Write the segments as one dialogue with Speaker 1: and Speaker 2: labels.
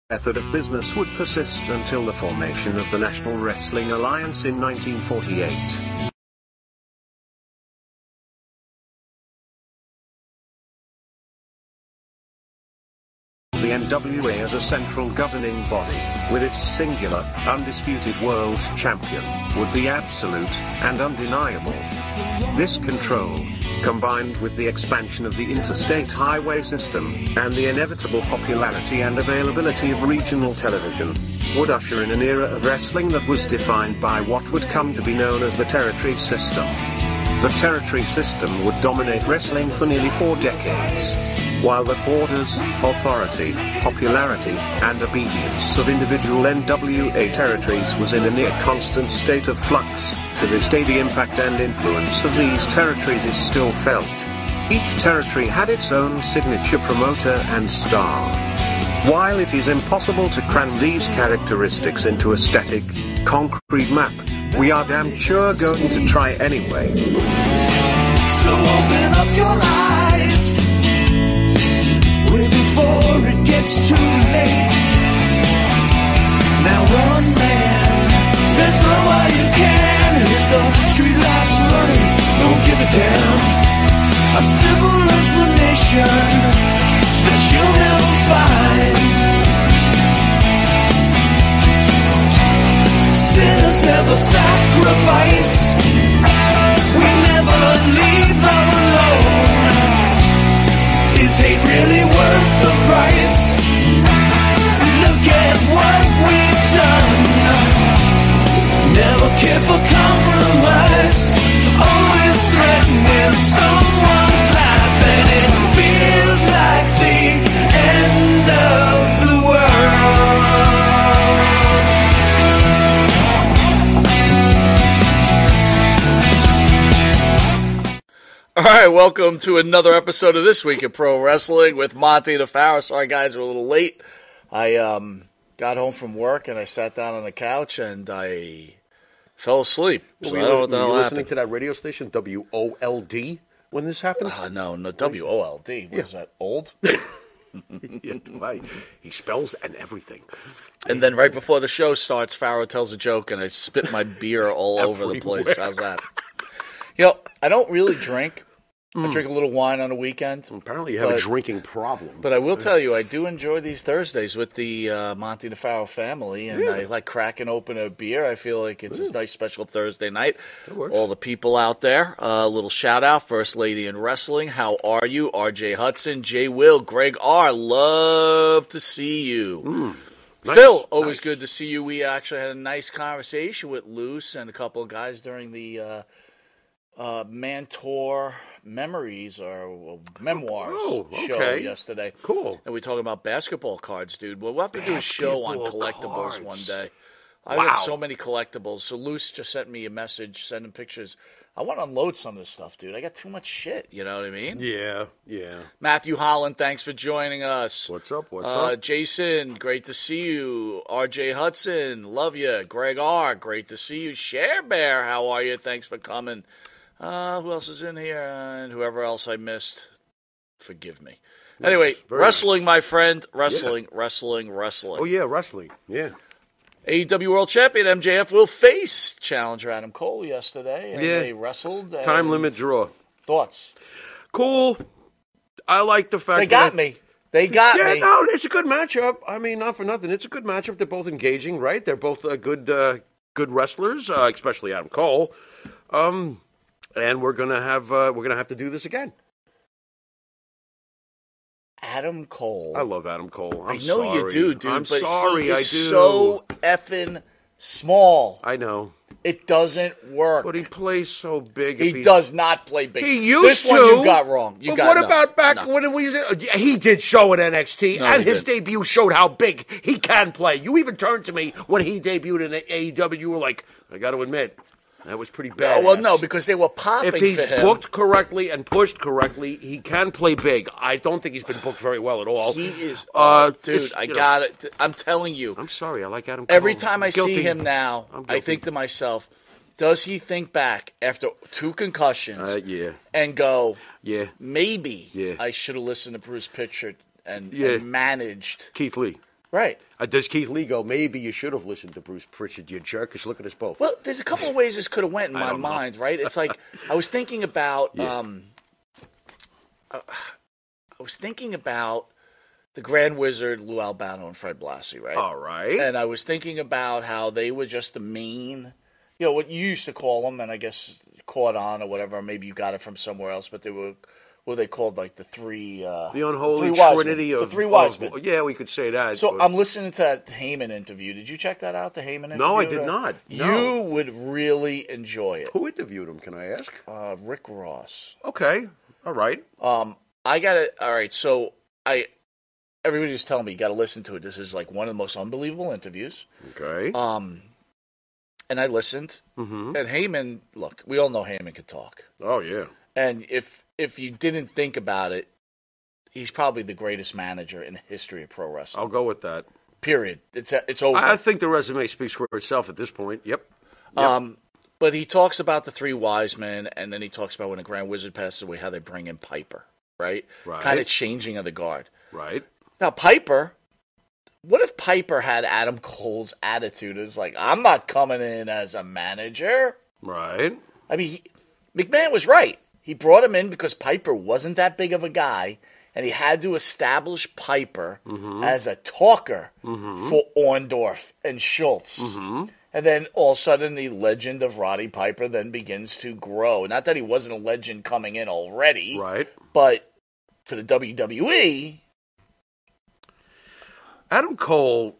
Speaker 1: method of business would persist until the formation of the National Wrestling Alliance in 1948. The NWA as a central governing body, with its singular, undisputed world champion, would be absolute and undeniable. This control, combined with the expansion of the interstate highway system, and the inevitable popularity and availability of regional television, would usher in an era of wrestling that was defined by what would come to be known as the territory system. The territory system would dominate wrestling for nearly 4 decades. While the borders, authority, popularity, and obedience of individual NWA territories was in a near constant state of flux, to this day the impact and influence of these territories is still felt. Each territory had its own signature promoter and star. While it is impossible to cram these characteristics into a static, concrete map, we are damn sure going to try anyway.
Speaker 2: So open up your eyes way before it gets too late. Now one man, there's no way you can hit the streetlights running, don't give a damn. A simple explanation that you'll never find. Sinners never sacrifice, we never leave them alone. Is hate really worth the price? Look at what we've done. Never care for compromise, always threaten when someone's life, and it feels like the end of the world.
Speaker 3: All right, welcome to another episode of This Week in Pro Wrestling with Monty DeFaro. Sorry, guys, we're a little late. I got home from work and I sat down on the couch and I fell asleep. So I don't know what the hell happened.
Speaker 4: Listening to that radio station, WOLD, when this happened?
Speaker 3: No, WOLD. What is that, old?
Speaker 4: Yeah, right. He spells and everything.
Speaker 3: And then right before the show starts, Farrow tells a joke and I spit my beer all over the place. How's that? You know, I don't really drink. I drink a little wine on the weekend.
Speaker 4: Apparently you have a drinking problem.
Speaker 3: But I will tell you, I do enjoy these Thursdays with the Monty DeFaro family, and I like cracking open a beer. I feel like it's a nice special Thursday night. All the people out there, a little shout-out, First Lady in Wrestling. How are you? RJ Hudson, Jay Will, Greg R. Love to see you. Phil, always good to see you. We actually had a nice conversation with Luce and a couple of guys during the Mantor Memories or Memoirs show yesterday.
Speaker 4: Cool.
Speaker 3: And we talking about basketball cards, dude. Well, we'll have to do a show on collectibles one day. I've got so many collectibles. So Luce just sent me a message, sending pictures. I want to unload some of this stuff, dude. I got too much shit. You know what I mean?
Speaker 4: Yeah.
Speaker 3: Matthew Holland, thanks for joining us.
Speaker 4: What's up? What's up?
Speaker 3: Jason, great to see you. RJ Hudson, love you. Greg R, great to see you. Share Bear, how are you? Thanks for coming. Who else is in here? And whoever else I missed, forgive me. Anyway, wrestling, my friend. Wrestling.
Speaker 4: Oh, yeah, wrestling. Yeah.
Speaker 3: AEW World Champion MJF will face challenger Adam Cole yesterday. And they wrestled.
Speaker 4: Time limit draw.
Speaker 3: Thoughts?
Speaker 4: Cool. I like the fact
Speaker 3: They got me. They got me.
Speaker 4: Yeah, no, it's a good matchup. I mean, not for nothing. It's a good matchup. They're both engaging, right? They're both good wrestlers, especially Adam Cole. And we're gonna have to do this again.
Speaker 3: Adam Cole.
Speaker 4: I love Adam Cole.
Speaker 3: I know you do, dude.
Speaker 4: I'm
Speaker 3: but
Speaker 4: sorry,
Speaker 3: he is
Speaker 4: I do.
Speaker 3: So effing small.
Speaker 4: I know.
Speaker 3: It doesn't work.
Speaker 4: But he plays so big.
Speaker 3: He does not play big.
Speaker 4: He used
Speaker 3: this one you got wrong.
Speaker 4: What about back when we? He did show at NXT, and his debut showed how big he can play. You even turned to me when he debuted in AEW. You were like, I got to admit. That was pretty bad.
Speaker 3: Well, no, because they were popping for him.
Speaker 4: If he's booked correctly and pushed correctly, he can play big. I don't think he's been booked very well at all.
Speaker 3: He is. Dude, I got it. I'm telling you.
Speaker 4: I'm sorry. I like Adam Cole.
Speaker 3: Every time I see him now, I think to myself, does he think back after 2 concussions and go, maybe I should have listened to Bruce Pritchard and managed
Speaker 4: Keith Lee.
Speaker 3: Right.
Speaker 4: Does Keith Lee go, maybe you should have listened to Bruce Pritchard, you jerk? Because look at us both.
Speaker 3: Well, there's a couple of ways this could have went in my mind, right? It's like I was thinking about the Grand Wizard, Lou Albano, and Fred Blassie, right?
Speaker 4: All right.
Speaker 3: And I was thinking about how they were just the main, what you used to call them, and I guess caught on or whatever. Maybe you got it from somewhere else, but they were what they called like the three.
Speaker 4: The unholy
Speaker 3: three
Speaker 4: trinity of
Speaker 3: the three wise men.
Speaker 4: Yeah, we could say that.
Speaker 3: So I'm listening to that Heyman interview. Did you check that out? The Heyman interview?
Speaker 4: No, I did not. No.
Speaker 3: You would really enjoy it.
Speaker 4: Who interviewed him? Can I ask?
Speaker 3: Rick Ross.
Speaker 4: Okay. All right.
Speaker 3: I got it. All right. So everybody's telling me you got to listen to it. This is like one of the most unbelievable interviews.
Speaker 4: Okay.
Speaker 3: And I listened.
Speaker 4: Mm-hmm.
Speaker 3: And Heyman, look, we all know Heyman could talk.
Speaker 4: Oh yeah.
Speaker 3: And if you didn't think about it, he's probably the greatest manager in the history of pro wrestling.
Speaker 4: I'll go with that.
Speaker 3: Period. It's over.
Speaker 4: I think the resume speaks for itself at this point. Yep.
Speaker 3: But he talks about the three wise men, and then he talks about when the Grand Wizard passes away, how they bring in Piper, right?
Speaker 4: Right.
Speaker 3: Kind of changing of the guard.
Speaker 4: Right.
Speaker 3: Now, Piper, what if Piper had Adam Cole's attitude? It's like, I'm not coming in as a manager.
Speaker 4: Right.
Speaker 3: I mean, McMahon was right. He brought him in because Piper wasn't that big of a guy, and he had to establish Piper as a talker for Orndorff and Schultz. Mm-hmm. And then all of a sudden, the legend of Roddy Piper then begins to grow. Not that he wasn't a legend coming in already,
Speaker 4: right?
Speaker 3: But for the WWE,
Speaker 4: Adam Cole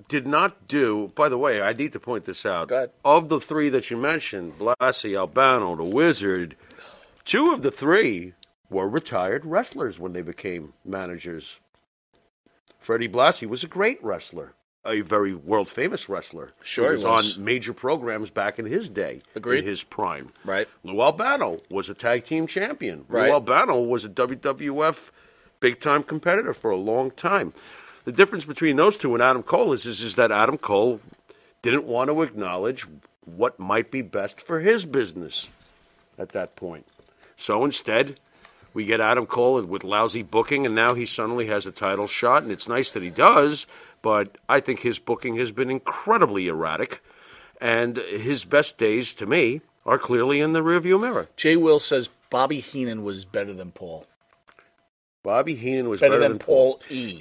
Speaker 4: did not do. By the way, I need to point this out.
Speaker 3: Go ahead.
Speaker 4: Of the three that you mentioned, Blassie, Albano, the Wizard, two of the three were retired wrestlers when they became managers. Freddie Blassie was a great wrestler, a very world-famous wrestler.
Speaker 3: Sure,
Speaker 4: he was on major programs back in his day.
Speaker 3: Agreed.
Speaker 4: In his prime.
Speaker 3: Right.
Speaker 4: Lou Albano was a tag team champion.
Speaker 3: Right.
Speaker 4: Lou Albano was a WWF big-time competitor for a long time. The difference between those two and Adam Cole is that Adam Cole didn't want to acknowledge what might be best for his business at that point. So instead, we get Adam Cole with lousy booking, and now he suddenly has a title shot, and it's nice that he does, but I think his booking has been incredibly erratic, and his best days, to me, are clearly in the rearview mirror.
Speaker 3: Jay Will says Bobby Heenan was better than Paul.
Speaker 4: Bobby Heenan was better than
Speaker 3: Paul E.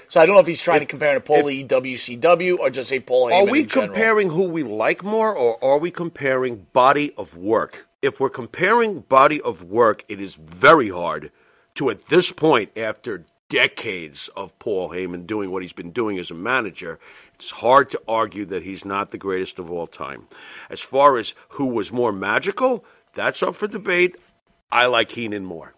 Speaker 4: So
Speaker 3: I don't know if he's trying to compare to Paul E. WCW or just say Paul Heyman.
Speaker 4: Are we comparing who we like more, or are we comparing body of work? If we're comparing body of work, it is very hard to, at this point, after decades of Paul Heyman doing what he's been doing as a manager, it's hard to argue that he's not the greatest of all time. As far as who was more magical, that's up for debate. I like Heenan more.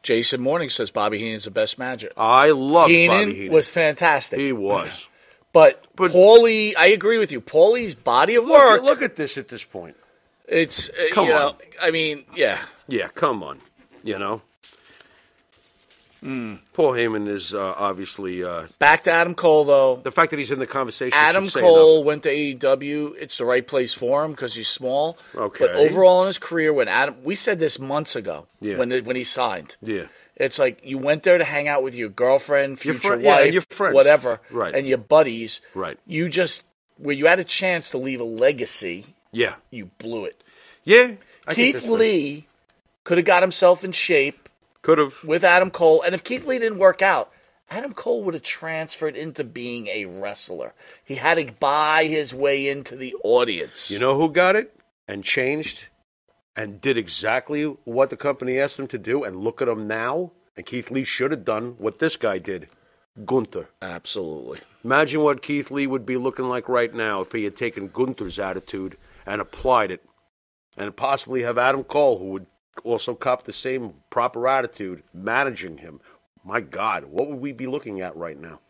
Speaker 3: Jason Morning says Bobby Heenan's the best manager.
Speaker 4: I love Bobby Heenan.
Speaker 3: Heenan was fantastic.
Speaker 4: He was.
Speaker 3: But Paulie, I agree with you. Paulie's body of work.
Speaker 4: Look at this at this point.
Speaker 3: It's,
Speaker 4: come on.
Speaker 3: I mean, yeah.
Speaker 4: Yeah, come on. Paul Heyman is obviously...
Speaker 3: Back to Adam Cole, though.
Speaker 4: The fact that he's in the conversation
Speaker 3: Adam Cole went to AEW. It's the right place for him because he's small.
Speaker 4: Okay.
Speaker 3: But overall in his career, we said this months ago when he signed.
Speaker 4: Yeah.
Speaker 3: It's like you went there to hang out with your girlfriend, future wife,
Speaker 4: and your friends.
Speaker 3: whatever,
Speaker 4: right.
Speaker 3: and your buddies.
Speaker 4: Right.
Speaker 3: You just, where you had a chance to leave a legacy, you blew it.
Speaker 4: Yeah.
Speaker 3: Keith Lee could have got himself in shape.
Speaker 4: Could have.
Speaker 3: With Adam Cole. And if Keith Lee didn't work out, Adam Cole would have transferred into being a wrestler. He had to buy his way into the audience.
Speaker 4: You know who got it and changed and did exactly what the company asked him to do, and look at him now? And Keith Lee should have done what this guy did. Gunther.
Speaker 3: Absolutely.
Speaker 4: Imagine what Keith Lee would be looking like right now if he had taken Gunther's attitude and applied it, and possibly have Adam Cole, who would also cop the same proper attitude, managing him. My God, what would we be looking at right now?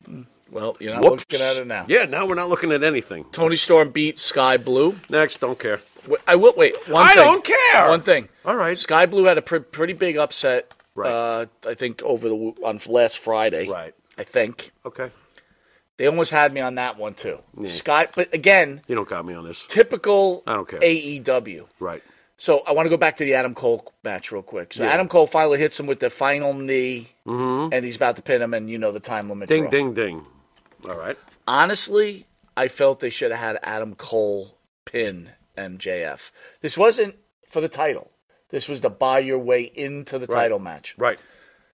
Speaker 3: Well, you're not looking at it now.
Speaker 4: Yeah, now we're not looking at anything.
Speaker 3: Tony Storm beat Sky Blue.
Speaker 4: Next, don't care.
Speaker 3: I will wait. One thing.
Speaker 4: Don't care.
Speaker 3: One thing.
Speaker 4: All right.
Speaker 3: Sky Blue had a pretty big upset.
Speaker 4: Right.
Speaker 3: I think on last Friday.
Speaker 4: Right.
Speaker 3: I think.
Speaker 4: Okay.
Speaker 3: They almost had me on that one too.
Speaker 4: Yeah.
Speaker 3: But again,
Speaker 4: you don't got me on this.
Speaker 3: Typical.
Speaker 4: I don't care.
Speaker 3: AEW.
Speaker 4: Right.
Speaker 3: So I want to go back to the Adam Cole match real quick. So Adam Cole finally hits him with the final knee, and he's about to pin him, and the time limit.
Speaker 4: Ding, ding, ding. All right.
Speaker 3: Honestly, I felt they should have had Adam Cole pin MJF. This wasn't for the title. This was to buy your way into the title match.
Speaker 4: Right.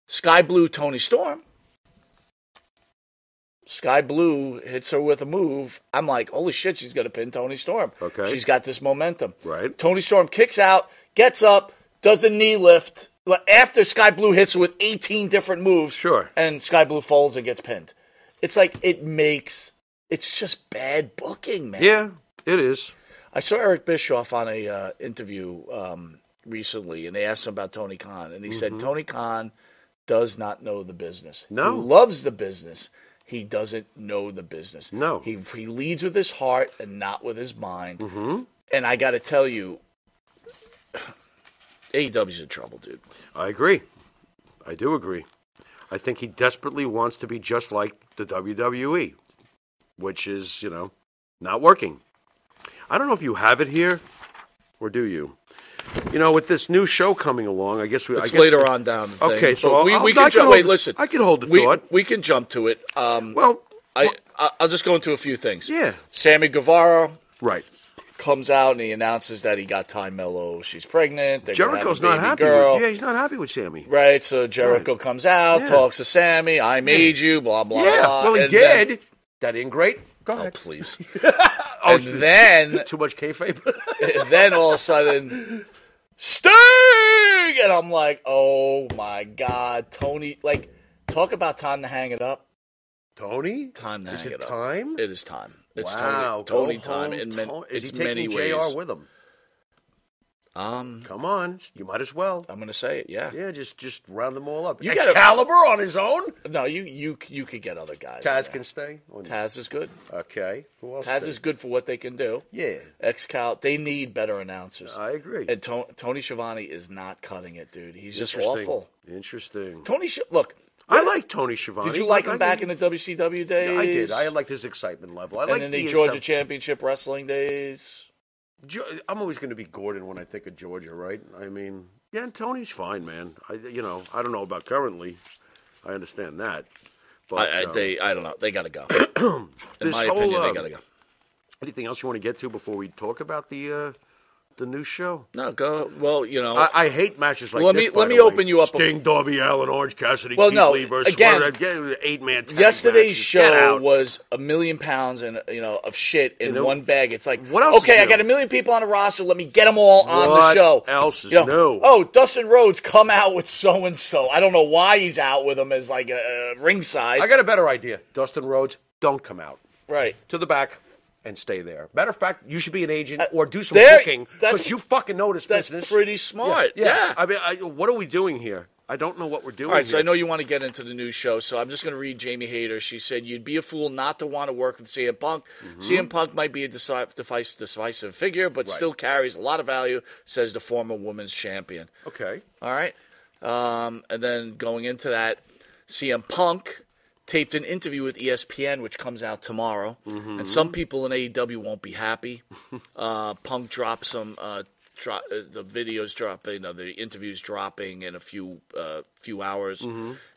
Speaker 3: Sky Blue, Tony Storm. Sky Blue hits her with a move. I'm like, holy shit, she's going to pin Tony Storm.
Speaker 4: Okay.
Speaker 3: She's got this momentum.
Speaker 4: Right.
Speaker 3: Tony Storm kicks out, gets up, does a knee lift. After Sky Blue hits her with 18 different moves.
Speaker 4: Sure.
Speaker 3: And Sky Blue folds and gets pinned. It's like, it's just bad booking, man.
Speaker 4: Yeah, it is.
Speaker 3: I saw Eric Bischoff on a interview recently, and they asked him about Tony Khan. And he said, Tony Khan does not know the business.
Speaker 4: No.
Speaker 3: He loves the business. He doesn't know the business.
Speaker 4: No.
Speaker 3: He leads with his heart and not with his mind. Mm-hmm. And I got to tell you, AEW's in trouble, dude.
Speaker 4: I agree. I do agree. I think he desperately wants to be just like the WWE, which is, not working. I don't know if you have it here, or do you? With this new show coming along,
Speaker 3: It's later on down the thing.
Speaker 4: Okay, so
Speaker 3: we can jump. Wait, listen.
Speaker 4: I can hold the thought.
Speaker 3: We can jump to it. I'll just go into a few things.
Speaker 4: Yeah.
Speaker 3: Sammy Guevara
Speaker 4: Right.
Speaker 3: comes out and he announces that he got Ty Mello. She's pregnant.
Speaker 4: Jericho's not happy.
Speaker 3: Girl.
Speaker 4: He's not happy with Sammy.
Speaker 3: Right. So Jericho comes out, talks to Sammy. I made you. Blah blah.
Speaker 4: Yeah.
Speaker 3: Blah.
Speaker 4: Well, he did. That ain't great. Go
Speaker 3: Oh,
Speaker 4: ahead.
Speaker 3: please. And then
Speaker 4: Too much kayfabe.
Speaker 3: then all of a sudden, Sting! And I'm like, oh my God, Tony. Like, talk about time to hang it up.
Speaker 4: Tony?
Speaker 3: Time to
Speaker 4: Is
Speaker 3: hang
Speaker 4: it
Speaker 3: it up.
Speaker 4: time?
Speaker 3: It is time. It's
Speaker 4: Wow.
Speaker 3: Tony
Speaker 4: Go
Speaker 3: time
Speaker 4: home,
Speaker 3: in
Speaker 4: Is
Speaker 3: it's
Speaker 4: he
Speaker 3: many
Speaker 4: taking
Speaker 3: ways.
Speaker 4: JR with him?
Speaker 3: I'm
Speaker 4: Come on. You might as well.
Speaker 3: going to say it, yeah.
Speaker 4: Yeah, just round them all up.
Speaker 3: You gotta-
Speaker 4: Excalibur on his own?
Speaker 3: No, you could get other guys.
Speaker 4: Taz
Speaker 3: in
Speaker 4: can stay?
Speaker 3: there. Taz is good.
Speaker 4: Okay. Who else
Speaker 3: Taz
Speaker 4: stays?
Speaker 3: is good for what they can do.
Speaker 4: Yeah.
Speaker 3: Excal, they need better announcers.
Speaker 4: I agree.
Speaker 3: And Tony Schiavone is not cutting it, dude. He's just
Speaker 4: Interesting.
Speaker 3: awful.
Speaker 4: Interesting.
Speaker 3: Look.
Speaker 4: I like Tony Schiavone.
Speaker 3: Did you like him back in the WCW days?
Speaker 4: I did. I liked his excitement level. I
Speaker 3: and
Speaker 4: liked
Speaker 3: in the Georgia Championship Wrestling days.
Speaker 4: I'm always going to be Gordon when I think of Georgia, right? I mean, yeah, and Tony's fine, man. I don't know about currently. I understand that. But
Speaker 3: I don't know. They got to go. In
Speaker 4: this
Speaker 3: my
Speaker 4: whole,
Speaker 3: opinion, they got to go.
Speaker 4: Anything else you want to get to before we talk about the new show?
Speaker 3: No, go. Well,
Speaker 4: I hate matches like
Speaker 3: let
Speaker 4: this.
Speaker 3: me let me open you up.
Speaker 4: Sting, Darby Allin, Orange Cassidy,
Speaker 3: Well,
Speaker 4: Keith
Speaker 3: no,
Speaker 4: Lee versus
Speaker 3: again,
Speaker 4: Swerve, 8-man tag
Speaker 3: Yesterday's
Speaker 4: matches. Get
Speaker 3: show
Speaker 4: out.
Speaker 3: was 1,000,000 pounds of shit in one bag. It's like,
Speaker 4: what else
Speaker 3: okay,
Speaker 4: is
Speaker 3: I
Speaker 4: new?
Speaker 3: got 1,000,000 people on the roster. Let me get them all on the
Speaker 4: What
Speaker 3: show.
Speaker 4: else is new?
Speaker 3: Oh, Dustin Rhodes come out with so and so. I don't know why he's out with him as like a ringside.
Speaker 4: I got a better idea. Dustin Rhodes, don't come out.
Speaker 3: Right.
Speaker 4: To the back and stay there. Matter of fact, you should be an agent or do some
Speaker 3: there-
Speaker 4: booking
Speaker 3: that's-
Speaker 4: because you fucking know this
Speaker 3: That's
Speaker 4: business.
Speaker 3: pretty smart. Yeah.
Speaker 4: I mean, what are we doing here? I don't know what we're doing
Speaker 3: All right, so
Speaker 4: here.
Speaker 3: I know you want to get into the new show, so I'm just going to read Jamie Hayter. She said, you'd be a fool not to want to work with CM Punk. CM Punk might be a decisive figure, but still carries a lot of value, says the former women's champion.
Speaker 4: Okay.
Speaker 3: All right? And then going into that, CM Punk taped an interview with ESPN, which comes out tomorrow. And some people in AEW won't be happy. Punk dropped some... the videos dropping, the interviews dropping in a few hours,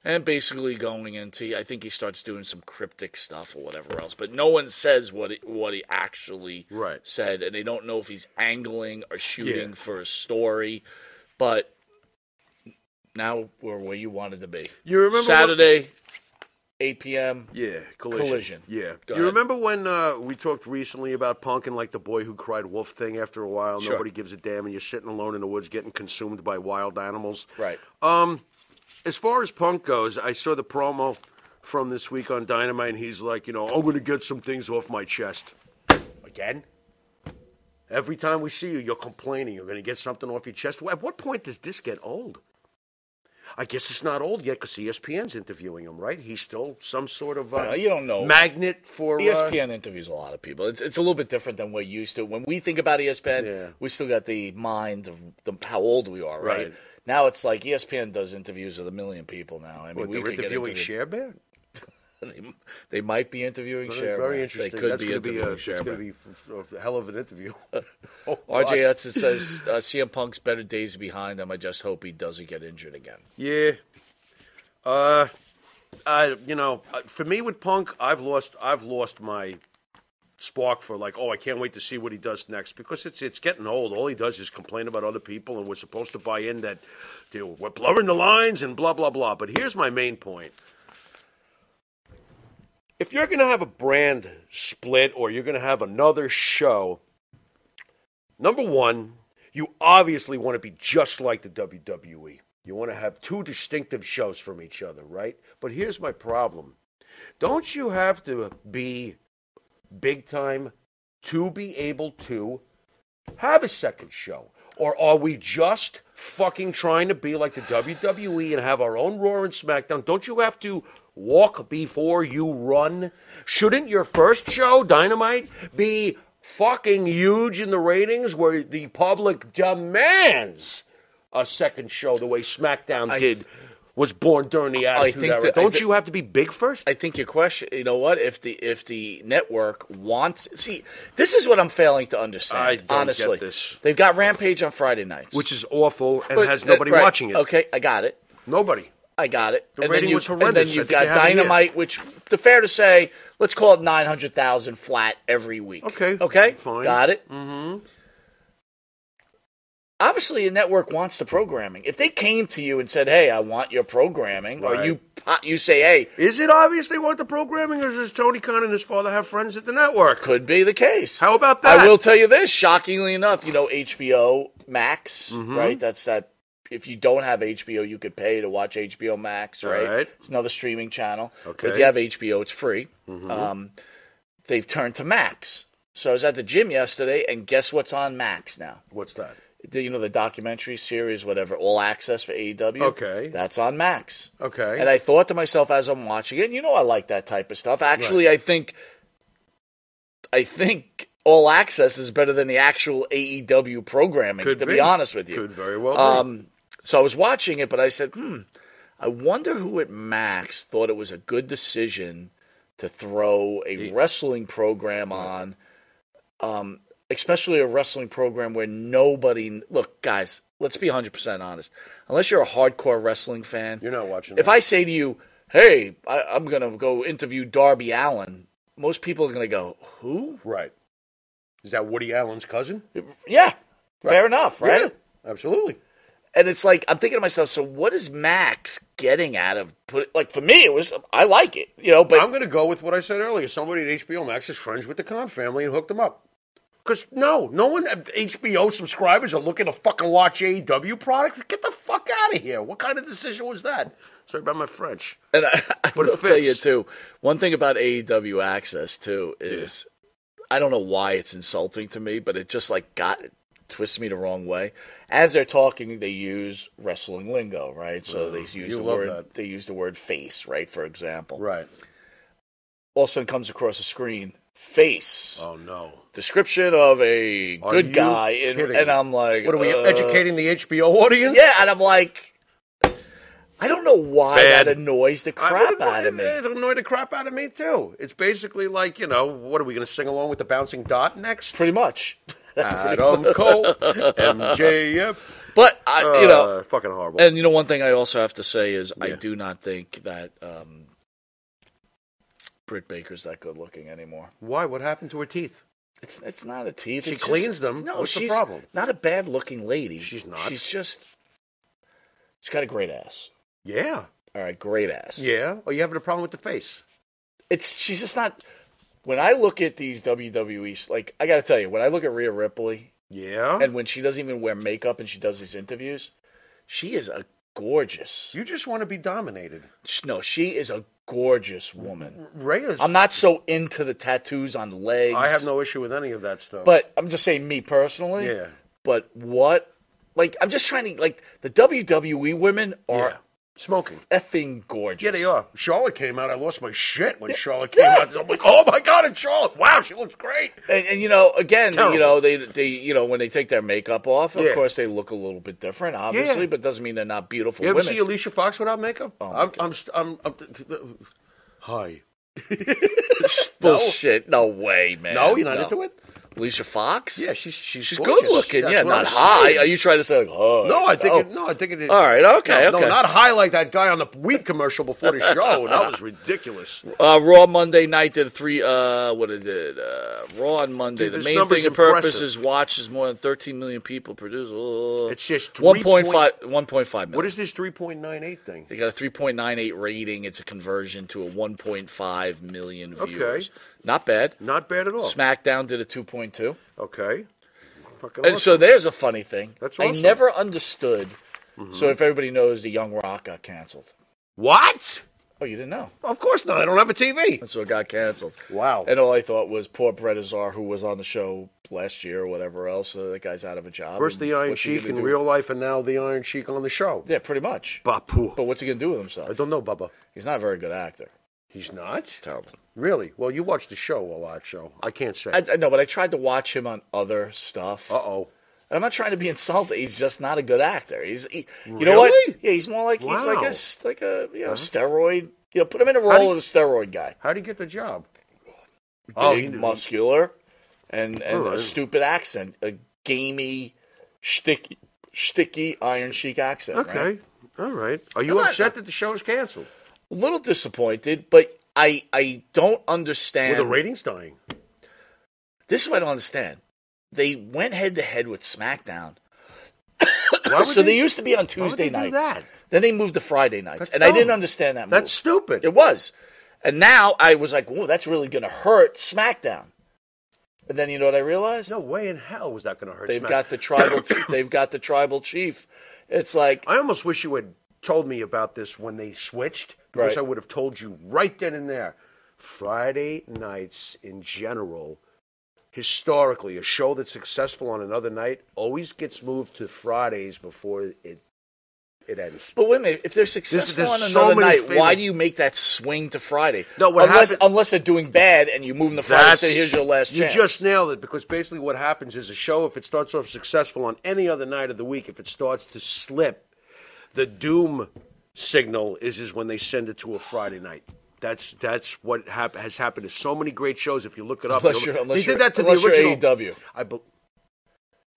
Speaker 3: and basically going into. I think he starts doing some cryptic stuff or whatever else, but no one says what he actually said, and they don't know if he's angling or shooting for a story. But now we're where you wanted to be.
Speaker 4: You remember
Speaker 3: Saturday, 8 p.m.
Speaker 4: Yeah, Collision. Yeah.
Speaker 3: Go
Speaker 4: You
Speaker 3: ahead.
Speaker 4: remember when we talked recently about Punk and like the boy who cried wolf thing after a while?
Speaker 3: Sure.
Speaker 4: Nobody gives a damn and you're sitting alone in the woods getting consumed by wild animals.
Speaker 3: Right.
Speaker 4: As far as Punk goes, I saw the promo from this week on Dynamite and he's like, I'm going to get some things off my chest. Again? Every time we see you, you're complaining. You're going to get something off your chest. At what point does this get old? I guess it's not old yet because ESPN's interviewing him, right? He's still some sort of
Speaker 3: You don't know.
Speaker 4: magnet for
Speaker 3: ESPN interviews a lot of people. It's a little bit different than we're used to. When we think about ESPN, we still got the mind of how old we are, right? Now it's like ESPN does interviews with 1 million people now. I mean,
Speaker 4: They're
Speaker 3: could get
Speaker 4: interviewing
Speaker 3: interviewed.
Speaker 4: Cher Bear?
Speaker 3: They might be interviewing Cher.
Speaker 4: Very
Speaker 3: They
Speaker 4: interesting.
Speaker 3: could
Speaker 4: That's
Speaker 3: be
Speaker 4: going to be
Speaker 3: interviewing Cher.
Speaker 4: it's going to be a hell of an interview.
Speaker 3: RJ Hudson says CM Punk's better days are behind him. I just hope he doesn't get injured again.
Speaker 4: Yeah. For me with Punk, I've lost my spark for like, I can't wait to see what he does next because it's getting old. All he does is complain about other people, and we're supposed to buy in that we're blurring the lines and blah blah blah. But here's my main point: if you're going to have a brand split or you're going to have another show, number one, you obviously want to be just like the WWE. You want to have two distinctive shows from each other, right? But here's my problem: don't you have to be big time to be able to have a second show? Or are we just fucking trying to be like the WWE and have our own Raw and SmackDown? Don't you have to walk before you run? Shouldn't your first show, Dynamite, be fucking huge in the ratings where the public demands a second show the way SmackDown did? Was born during the Attitude Era. Don't you have to be big first?
Speaker 3: I think your question, you know what? If the network wants... See, this is what I'm failing to understand,
Speaker 4: I don't
Speaker 3: honestly.
Speaker 4: get this.
Speaker 3: They've got Rampage on Friday nights.
Speaker 4: Which is awful and has nobody watching it.
Speaker 3: Okay, I got it.
Speaker 4: Nobody.
Speaker 3: I got it.
Speaker 4: The rating was horrendous.
Speaker 3: And then you've got Dynamite, which, fair to say, let's call it 900,000 flat every week.
Speaker 4: Okay. Fine.
Speaker 3: Got it? Mm-hmm. Obviously, a network wants the programming. If they came to you and said, "Hey, I want your programming,"
Speaker 4: right.
Speaker 3: or you say, "Hey,"
Speaker 4: is it obvious they want the programming, or does Tony Khan and his father have friends at the network?
Speaker 3: Could be the case.
Speaker 4: How about that?
Speaker 3: I will tell you this. Shockingly enough, HBO Max, right? That's that. If you don't have HBO, you could pay to watch HBO Max, right? It's another streaming channel. Okay. But if you have HBO, it's free. Mm-hmm. They've turned to Max. So I was at the gym yesterday, and guess what's on Max now?
Speaker 4: What's that?
Speaker 3: The documentary series, whatever, All Access for AEW.
Speaker 4: Okay.
Speaker 3: That's on Max.
Speaker 4: Okay.
Speaker 3: And I thought to myself as I'm watching it, I like that type of stuff. Actually, right. I think All Access is better than the actual AEW programming, to be honest with you.
Speaker 4: Could very well be.
Speaker 3: So I was watching it, but I said, I wonder who at Max thought it was a good decision to throw a wrestling program on, especially a wrestling program where nobody... Look, guys, let's be 100% honest. Unless you're a hardcore wrestling fan...
Speaker 4: You're not watching
Speaker 3: If I say to you, hey, I'm going to go interview Darby Allin, most people are going to go, who?
Speaker 4: Right. Is that Woody Allen's cousin?
Speaker 3: Yeah. Right. Fair enough, right?
Speaker 4: Yeah, absolutely.
Speaker 3: And it's like, I'm thinking to myself, so what is Max getting out of... for me, I like it, but...
Speaker 4: I'm going to go with what I said earlier. Somebody at HBO Max is friends with the Khan family and hooked them up. Because, no one at HBO subscribers are looking to fucking watch AEW product. Get the fuck out of here. What kind of decision was that? Sorry about my French.
Speaker 3: And I will tell you, too, one thing about AEW Access, too, is... I don't know why it's insulting to me, but it just, twists me the wrong way. As they're talking, they use wrestling lingo, right? So they use the word face, right, for example.
Speaker 4: Right.
Speaker 3: All of a sudden comes across the screen, face.
Speaker 4: Oh, no.
Speaker 3: Description of a good guy. And I'm like...
Speaker 4: What, are we educating the HBO audience?
Speaker 3: Yeah, and I'm like... I don't know why that annoys the crap out of me.
Speaker 4: It annoyed the crap out of me, too. It's basically like, what are we going to sing along with the bouncing dot next?
Speaker 3: Pretty much.
Speaker 4: Adam Cole, MJF.
Speaker 3: But,
Speaker 4: fucking horrible.
Speaker 3: And, one thing I also have to say is I do not think that Britt Baker's that good looking anymore.
Speaker 4: Why? What happened to her teeth?
Speaker 3: It's not a teeth.
Speaker 4: She cleans them.
Speaker 3: No,
Speaker 4: what's
Speaker 3: she's
Speaker 4: the problem?
Speaker 3: Not a bad looking lady.
Speaker 4: She's not.
Speaker 3: She's got a great ass.
Speaker 4: Yeah.
Speaker 3: All right, great ass.
Speaker 4: Yeah. Oh, you having a problem with the face?
Speaker 3: She's just not. When I look at these WWE, I got to tell you, when I look at Rhea Ripley, and when she doesn't even wear makeup and she does these interviews, she is a gorgeous.
Speaker 4: You just want to be dominated.
Speaker 3: No, she is a gorgeous woman.
Speaker 4: Rhea's.
Speaker 3: I'm not so into the tattoos on the legs.
Speaker 4: I have no issue with any of that stuff.
Speaker 3: But I'm just saying, me personally.
Speaker 4: Yeah.
Speaker 3: But what? I'm just trying to the WWE women are.
Speaker 4: Yeah. Smoking.
Speaker 3: Effing gorgeous.
Speaker 4: Yeah, they are. Charlotte came out. I lost my shit when Charlotte came out. I'm like, oh my God, it's Charlotte. Wow, she looks great.
Speaker 3: And again, terrible. They when they take their makeup off, of course they look a little bit different, obviously, but doesn't mean they're not beautiful
Speaker 4: women.
Speaker 3: women.
Speaker 4: You ever see Alicia Fox without makeup?
Speaker 3: Oh,
Speaker 4: I'm hi.
Speaker 3: Bullshit. No way, man.
Speaker 4: No, you're not into it?
Speaker 3: Alicia Fox?
Speaker 4: Yeah, she's
Speaker 3: good
Speaker 4: gorgeous.
Speaker 3: looking.
Speaker 4: That's
Speaker 3: Yeah,
Speaker 4: what
Speaker 3: not
Speaker 4: I'm
Speaker 3: high.
Speaker 4: saying.
Speaker 3: Are you trying to say like, oh?
Speaker 4: No, I think it is.
Speaker 3: All right, okay,
Speaker 4: No,
Speaker 3: okay.
Speaker 4: not high like that guy on the weed commercial before the show. That was ridiculous.
Speaker 3: Raw Monday night did what it did. Raw on Monday.
Speaker 4: Dude,
Speaker 3: the
Speaker 4: this
Speaker 3: main
Speaker 4: number's
Speaker 3: thing and purpose
Speaker 4: impressive.
Speaker 3: is watches more than 13 million people produce.
Speaker 4: It's just
Speaker 3: 1.5 million.
Speaker 4: What is this 3.98 thing?
Speaker 3: They got a 3.98 rating. It's a conversion to a 1.5 million viewers.
Speaker 4: Okay.
Speaker 3: Not bad.
Speaker 4: Not bad at all.
Speaker 3: SmackDown did a 2.2.
Speaker 4: Okay. Fucking
Speaker 3: And
Speaker 4: awesome.
Speaker 3: so there's a funny thing.
Speaker 4: That's
Speaker 3: I
Speaker 4: awesome.
Speaker 3: never understood. So if everybody knows, the Young Rock got canceled.
Speaker 4: What?
Speaker 3: Oh, you didn't know?
Speaker 4: Of course not. I don't have a TV.
Speaker 3: And so it got canceled.
Speaker 4: Wow.
Speaker 3: And all I thought was poor Brett Azar, who was on the show last year or whatever else. So that guy's out of a job.
Speaker 4: First
Speaker 3: And
Speaker 4: the Iron
Speaker 3: what's he
Speaker 4: Sheik
Speaker 3: gonna
Speaker 4: in
Speaker 3: do?
Speaker 4: real life, and now the Iron Sheik on the show.
Speaker 3: Yeah, pretty much.
Speaker 4: Bapu.
Speaker 3: But what's he going to do with himself?
Speaker 4: I don't know, Bubba.
Speaker 3: He's not a very good actor.
Speaker 4: He's not?
Speaker 3: He's terrible.
Speaker 4: Really? Well, you watch the show a lot, so I can't say.
Speaker 3: I know, but I tried to watch him on other stuff.
Speaker 4: Uh-oh.
Speaker 3: I'm not trying to be insulting. He's just not a good actor. You know what?
Speaker 4: Really?
Speaker 3: Yeah, he's more like he's
Speaker 4: Wow.
Speaker 3: like a steroid. You know, put him in a role of a steroid guy.
Speaker 4: How'd he get the job?
Speaker 3: Big, muscular, and
Speaker 4: Oh,
Speaker 3: a stupid accent, a gamey, sticky Iron Sheik accent.
Speaker 4: Okay.
Speaker 3: Right?
Speaker 4: All right. Are you
Speaker 3: I'm not-
Speaker 4: upset that the show is canceled?
Speaker 3: A little disappointed, but I don't understand.
Speaker 4: Well, the ratings dying.
Speaker 3: This is what I don't understand. They went head to head with SmackDown.
Speaker 4: Why would
Speaker 3: So they used to be on
Speaker 4: why would
Speaker 3: Tuesday
Speaker 4: they do
Speaker 3: nights.
Speaker 4: that?
Speaker 3: Then they moved to Friday nights.
Speaker 4: That's
Speaker 3: and I didn't
Speaker 4: dumb.
Speaker 3: understand that move.
Speaker 4: That's stupid.
Speaker 3: It was. And now I was like, whoa, that's really going to hurt SmackDown. But then you know what I realized?
Speaker 4: No way in hell was that going to hurt
Speaker 3: They've
Speaker 4: Smack.
Speaker 3: got the tribal. They've got the tribal chief. It's like
Speaker 4: I almost wish you had told me about this when they switched, because
Speaker 3: Right.
Speaker 4: I would have told you right then and there. Friday nights in general, historically, a show that's successful on another night always gets moved to Fridays before it ends.
Speaker 3: But wait a minute, if they're successful
Speaker 4: there's
Speaker 3: on
Speaker 4: so
Speaker 3: another
Speaker 4: many
Speaker 3: night,
Speaker 4: famous-
Speaker 3: why do you make that swing to Friday?
Speaker 4: No, what happened-
Speaker 3: unless they're doing bad and you move them to Friday and say, here's your last
Speaker 4: You
Speaker 3: chance.
Speaker 4: just nailed it, because basically what happens is a show, if it starts off successful on any other night of the week, if it starts to slip, the doom signal is when they send it to a Friday night. That's what has happened to so many great shows. If you look it up,
Speaker 3: Unless
Speaker 4: they
Speaker 3: you're-
Speaker 4: did that to the
Speaker 3: unless you're
Speaker 4: original
Speaker 3: AEW.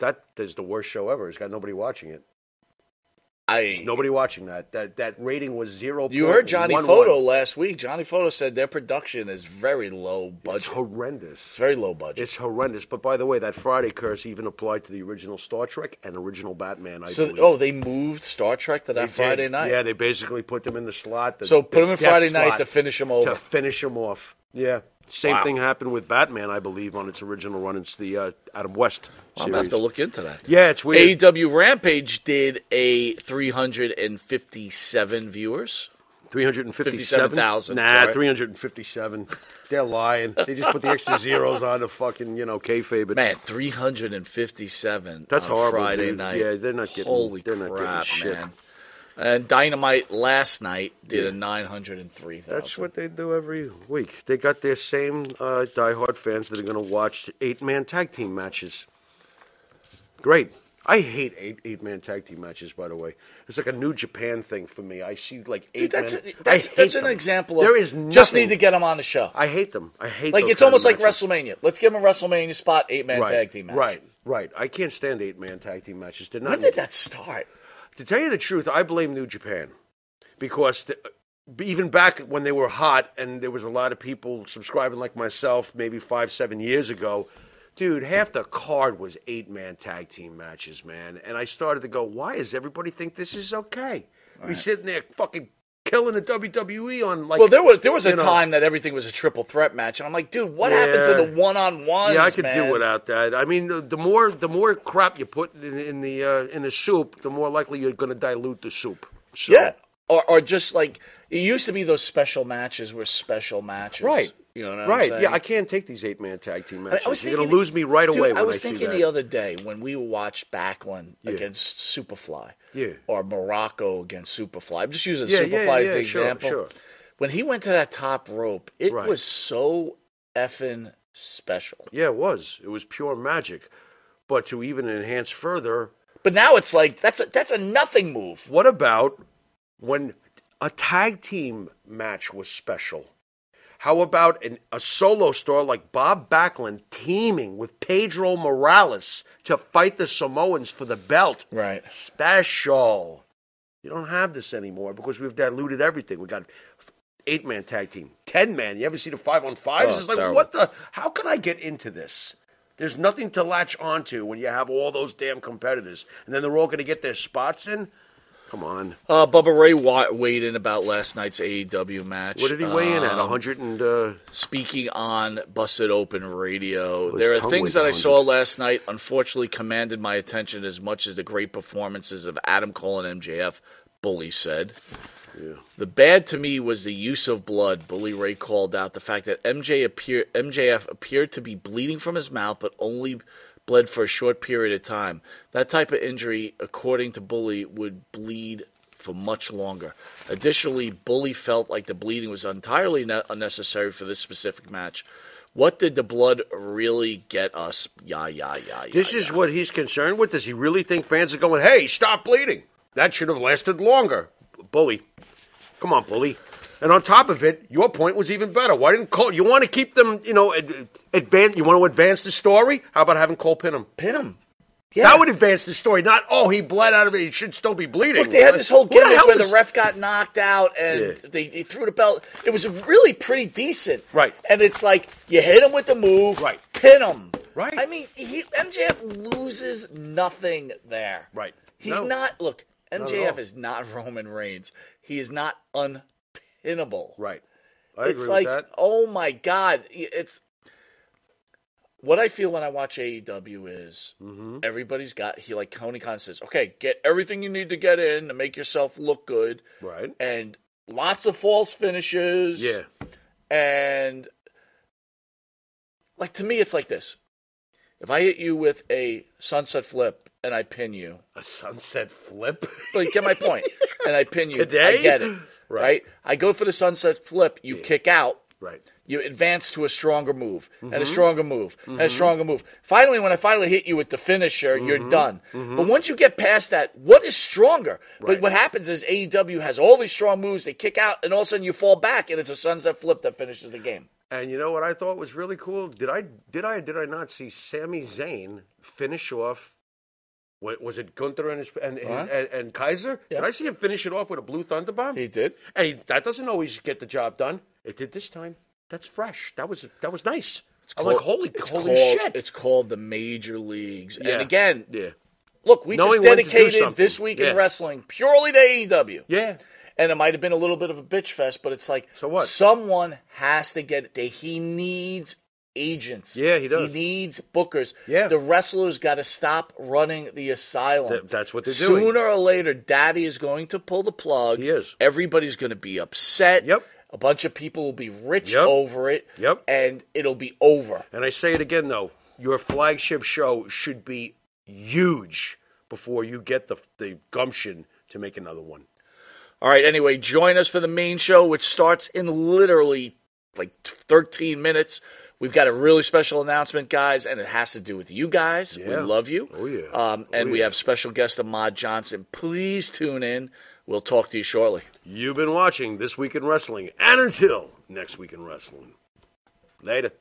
Speaker 4: That is the worst show ever. It's got nobody watching it.
Speaker 3: I
Speaker 4: Nobody watching that. That rating was 0.
Speaker 3: You heard Johnny Photo last week. Johnny Photo said their production is very low budget.
Speaker 4: It's horrendous.
Speaker 3: It's very low budget.
Speaker 4: It's horrendous. But by the way, that Friday curse even applied to the original Star Trek and original Batman. I believe.
Speaker 3: They moved Star Trek to that
Speaker 4: They did.
Speaker 3: Friday night.
Speaker 4: Yeah, they basically put them in the slot.
Speaker 3: So put them in
Speaker 4: depth
Speaker 3: Friday night
Speaker 4: slot
Speaker 3: to finish them over.
Speaker 4: To finish them off. Yeah. Same
Speaker 3: Wow.
Speaker 4: thing happened with Batman, I believe, on its original run. It's the Adam West
Speaker 3: I'm
Speaker 4: series.
Speaker 3: gonna have to look into that.
Speaker 4: Yeah, it's weird.
Speaker 3: AEW Rampage did a 357 viewers.
Speaker 4: 357?
Speaker 3: 57,000,
Speaker 4: Nah,
Speaker 3: sorry.
Speaker 4: 357. They're lying. They just put the extra zeros on the fucking, kayfabe.
Speaker 3: Man, 357.
Speaker 4: That's
Speaker 3: on
Speaker 4: horrible,
Speaker 3: Friday
Speaker 4: dude.
Speaker 3: night.
Speaker 4: Yeah, they're not getting.
Speaker 3: Holy
Speaker 4: they're not
Speaker 3: crap,
Speaker 4: getting shit.
Speaker 3: man! And Dynamite last night did a 903,000.
Speaker 4: That's what they do every week. They got their same diehard fans that are going to watch 8-man tag team matches. Great. I hate eight-man tag team matches, by the way. It's like a New Japan thing for me. I see like
Speaker 3: Dude,
Speaker 4: 8-man.
Speaker 3: that's an example of
Speaker 4: There is
Speaker 3: just
Speaker 4: nothing-
Speaker 3: need to get them on the show.
Speaker 4: I hate them. I hate
Speaker 3: Like
Speaker 4: those
Speaker 3: it's
Speaker 4: kind
Speaker 3: almost
Speaker 4: of
Speaker 3: like
Speaker 4: matches.
Speaker 3: WrestleMania. Let's give them a WrestleMania spot 8-man
Speaker 4: Right,
Speaker 3: tag team match.
Speaker 4: Right. I can't stand 8-man tag team matches. They're not.
Speaker 3: When did that start?
Speaker 4: To tell you the truth, I blame New Japan because even back when they were hot and there was a lot of people subscribing like myself maybe 5-7 years ago, dude, half the card was 8-man tag team matches, man. And I started to go, why does everybody think this is okay? We're sitting there fucking killing the WWE on like.
Speaker 3: Well, there was a
Speaker 4: you know.
Speaker 3: time that everything was a triple threat match, and I'm like, dude, what happened to the one-on-ones?
Speaker 4: Yeah, I could
Speaker 3: man?
Speaker 4: do without that. I mean, the more crap you put in the soup, the more likely you're going to dilute the soup. So,
Speaker 3: Yeah, or just like it used to be, those special matches were special matches,
Speaker 4: Right.
Speaker 3: You know what I'm
Speaker 4: Right.
Speaker 3: saying?
Speaker 4: Yeah, I can't take these 8-man tag team matches.
Speaker 3: I was
Speaker 4: You're going
Speaker 3: thinking-
Speaker 4: to lose me right
Speaker 3: Dude,
Speaker 4: away when
Speaker 3: I was
Speaker 4: see
Speaker 3: thinking
Speaker 4: that.
Speaker 3: the other day when we watched Backlund against Superfly,
Speaker 4: Yeah.
Speaker 3: or Morocco against Superfly. I'm just using
Speaker 4: Yeah,
Speaker 3: Superfly as the
Speaker 4: sure,
Speaker 3: example.
Speaker 4: sure.
Speaker 3: When he went to that top rope, it
Speaker 4: Right.
Speaker 3: was so effing special.
Speaker 4: Yeah, it was. It was pure magic. But to even enhance further,
Speaker 3: But now it's like that's a nothing move.
Speaker 4: what about when a tag team match was special? How about a solo star like Bob Backlund teaming with Pedro Morales to fight the Samoans for the belt?
Speaker 3: Right.
Speaker 4: Special. You don't have this anymore because we've diluted everything. We got 8-man tag team, 10-man. You ever see the 5-on-5s?
Speaker 3: Oh,
Speaker 4: It's like,
Speaker 3: terrible.
Speaker 4: what the? How can I get into this? There's nothing to latch onto when you have all those damn competitors, and then they're all going to get their spots in. Come on.
Speaker 3: Bubba Ray weighed in about last night's AEW match.
Speaker 4: What did he weigh in at? 100 and...
Speaker 3: Speaking on Busted Open Radio,
Speaker 4: his
Speaker 3: there are
Speaker 4: tongue
Speaker 3: things
Speaker 4: was
Speaker 3: that I
Speaker 4: 100.
Speaker 3: saw last night unfortunately commanded my attention as much as the great performances of Adam Cole and MJF, Bully said.
Speaker 4: Yeah.
Speaker 3: The bad to me was the use of blood. Bully Ray called out the fact that MJF appeared to be bleeding from his mouth, but only bled for a short period of time. That type of injury, according to Bully, would bleed for much longer. Additionally, Bully felt like the bleeding was entirely unnecessary for this specific match. What did the blood really get us?
Speaker 4: This is what he's concerned with. Does he really think fans are going, hey, stop bleeding? That should have lasted longer. Bully. Come on, Bully. And on top of it, your point was even better. Why didn't Cole? You want to keep them, advance. You want to advance the story? How about having Cole pin him?
Speaker 3: Pin him. Yeah.
Speaker 4: That would advance the story. Not, he bled out of it. He should still be bleeding.
Speaker 3: Look, they had this whole
Speaker 4: Who the
Speaker 3: gimmick
Speaker 4: hell
Speaker 3: where
Speaker 4: is-
Speaker 3: the ref got knocked out and
Speaker 4: Yeah.
Speaker 3: they threw the belt. It was really pretty decent.
Speaker 4: Right.
Speaker 3: And it's like, you hit him with the move,
Speaker 4: Right.
Speaker 3: pin him.
Speaker 4: Right.
Speaker 3: I mean, MJF loses nothing there.
Speaker 4: Right.
Speaker 3: He's
Speaker 4: No.
Speaker 3: not, look,
Speaker 4: Not at
Speaker 3: MJF
Speaker 4: all.
Speaker 3: is not Roman Reigns. He is not unpinnable.
Speaker 4: Right. I
Speaker 3: It's
Speaker 4: agree
Speaker 3: like,
Speaker 4: with that.
Speaker 3: oh my God. It's what I feel when I watch AEW is everybody's got, like Tony Khan says, okay, get everything you need to get in to make yourself look good.
Speaker 4: Right.
Speaker 3: And lots of false finishes.
Speaker 4: Yeah.
Speaker 3: And like to me, it's like this. If I hit you with a sunset flip and I pin you,
Speaker 4: A sunset flip?
Speaker 3: well, you get my point. And I pin you,
Speaker 4: Today?
Speaker 3: I get it.
Speaker 4: Right.
Speaker 3: Right? I go for the sunset flip, you kick out.
Speaker 4: Right.
Speaker 3: You advance to a stronger move, and a stronger move, and a stronger move. Finally, when I finally hit you with the finisher, you're done. But once you get past that, what is stronger?
Speaker 4: Right.
Speaker 3: But what happens is AEW has all these strong moves, they kick out, and all of a sudden you fall back, and it's a sunset flip that finishes the game.
Speaker 4: And you know what I thought was really cool? Did I not see Sami Zayn finish off? Was it Gunther and Kaiser?
Speaker 3: Yeah.
Speaker 4: Did I see him finish it off with a blue thunder bomb?
Speaker 3: He did.
Speaker 4: And that doesn't always get the job done. It did this time. That's fresh. That was nice. I'm like, holy shit!
Speaker 3: It's called the Major Leagues.
Speaker 4: Yeah.
Speaker 3: And again,
Speaker 4: Yeah.
Speaker 3: look, we
Speaker 4: Knowing
Speaker 3: just
Speaker 4: when to do
Speaker 3: dedicated
Speaker 4: something.
Speaker 3: this week
Speaker 4: Yeah.
Speaker 3: in wrestling purely to AEW.
Speaker 4: Yeah.
Speaker 3: And it might have been a little bit of a bitch fest, but it's like
Speaker 4: So what?
Speaker 3: someone has to get it. He needs agents.
Speaker 4: Yeah, he does.
Speaker 3: He needs bookers.
Speaker 4: Yeah.
Speaker 3: The wrestlers got to stop running the asylum.
Speaker 4: That's what they're doing.
Speaker 3: Sooner or later, Daddy is going to pull the plug.
Speaker 4: He is.
Speaker 3: Everybody's going to be upset.
Speaker 4: Yep.
Speaker 3: A bunch of people will be rich
Speaker 4: Yep.
Speaker 3: over it.
Speaker 4: Yep.
Speaker 3: And it'll be over.
Speaker 4: And I say it again, though. Your flagship show should be huge before you get the gumption to make another one.
Speaker 3: All right, anyway, join us for the main show, which starts in literally like 13 minutes. We've got a really special announcement, guys, and it has to do with you guys. We
Speaker 4: Yeah.
Speaker 3: love you.
Speaker 4: Oh, yeah.
Speaker 3: And we
Speaker 4: yeah.
Speaker 3: have special guest Ahmad Johnson. Please tune in. We'll talk to you shortly.
Speaker 4: You've been watching This Week in Wrestling. And until next week in wrestling. Later.